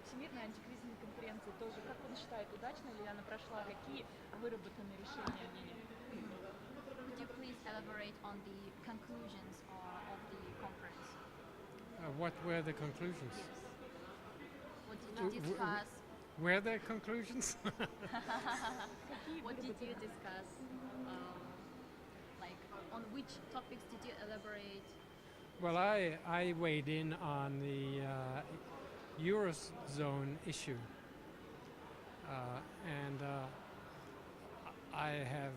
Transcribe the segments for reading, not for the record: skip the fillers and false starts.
Всемирной антикризисной конференции тоже. Как он считает, удачно ли она прошла? Какие выработаны решения мнения? Could you please elaborate on the conclusions of the conference? What were the conclusions? Yes. What did you discuss? Were there conclusions? What did you discuss? Like, on which topics did you elaborate? Well, I weighed in on the Eurozone issue. And I have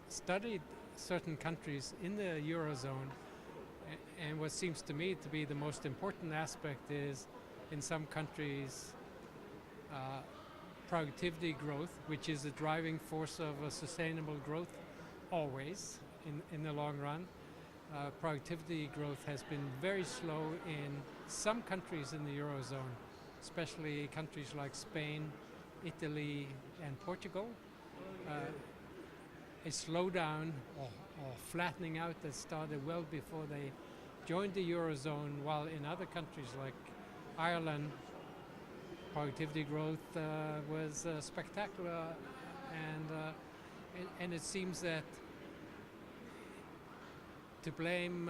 studied certain countries in the Eurozone, and what seems to me to be the most important aspect is in some countries productivity growth, which is the driving force of a sustainable growth always in the long run. Productivity growth has been very slow in some countries in the Eurozone, especially countries like Spain, Italy, and Portugal. A slowdown or flattening out that started well before they joined the Eurozone, while in other countries like Ireland, productivity growth was spectacular, and it seems that to blame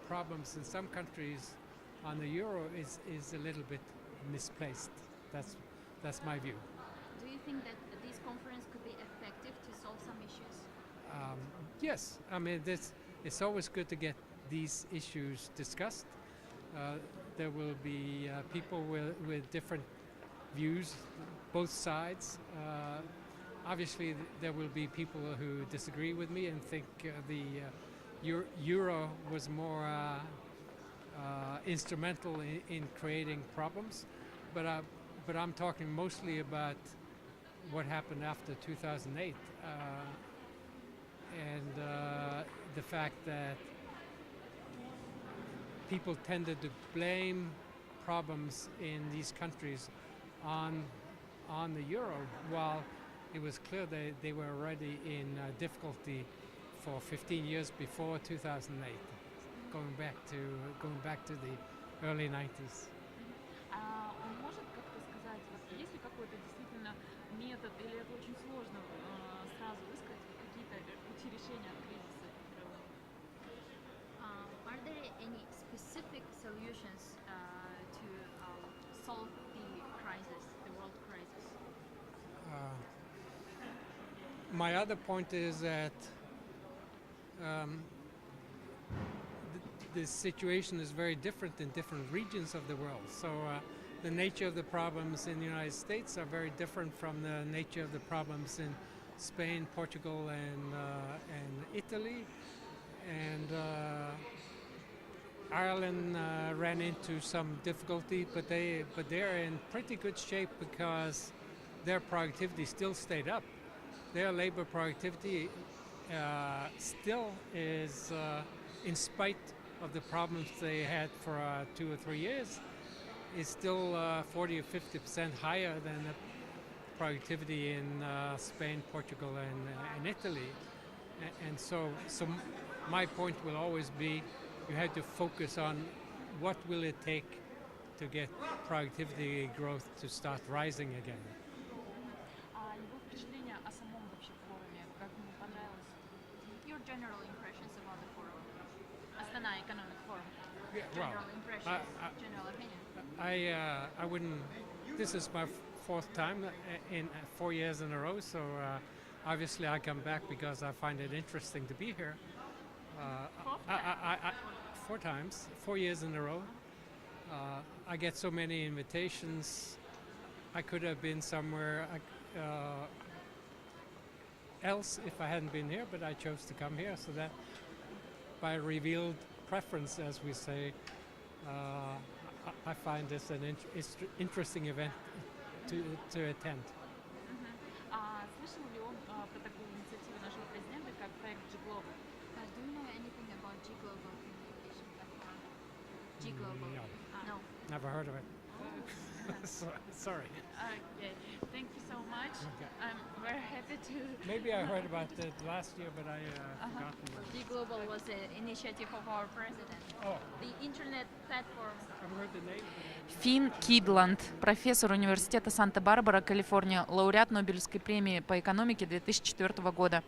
problems in some countries on the euro is a little bit misplaced. That's my view. Do you think that this conference could be effective to solve some issues? Yes, I mean it's always good to get these issues discussed. There will be people with different views, both sides. Obviously, there will be people who disagree with me and think the euro was more instrumental in creating problems, but I'm talking mostly about what happened after 2008 and the fact that people tended to blame problems in these countries on the euro, while it was clear they were already in difficulty for 15 years before 2008, going back to the early 90s. Он может как-то сказать, вот есть ли какой-то действительно метод, или это очень сложно сразу высказать какие-то пути решения от кризиса? Are there any specific solutions to solve the crisis, the world crisis? My other point is that the situation is very different in different regions of the world. So the nature of the problems in the United States are very different from the nature of the problems in Spain, Portugal, and Italy. And Ireland ran into some difficulty, but they're in pretty good shape because their productivity still stayed up. Their labor productivity still is, in spite of the problems they had for 2 or 3 years, is still 40 or 50% higher than the productivity in Spain, Portugal, and Italy. And so my point will always be, you have to focus on what will it take to get productivity growth to start rising again. Его впечатление о самом вообще форуме, как ему понравилось? Your general impressions about the forum? Astana Economic Forum. Yeah, General impressions, general opinion. I wouldn't. This is my fourth time in 4 years in a row, so obviously I come back because I find it interesting to be here. I 4 times, 4 years in a row. I get so many invitations. I could have been somewhere else if I hadn't been here, but I chose to come here, so that by revealed preference, as we say, I find this an interesting event to attend. Слышал ли он про такую инициативу нашего президента, как проект G-Global? Do you know anything about G-Global communication platform? G-Global? No. No. Never heard of it. Sorry. Okay, thank you so much. Okay. I'm very happy to... Maybe I heard about it last year, but I forgotten. G-Global was an initiative of our president. Oh, The internet platform. I've heard the name. Финн Кидланд, профессор университета Санта-Барбара, Калифорния, лауреат Нобелевской премии по экономике 2004 года.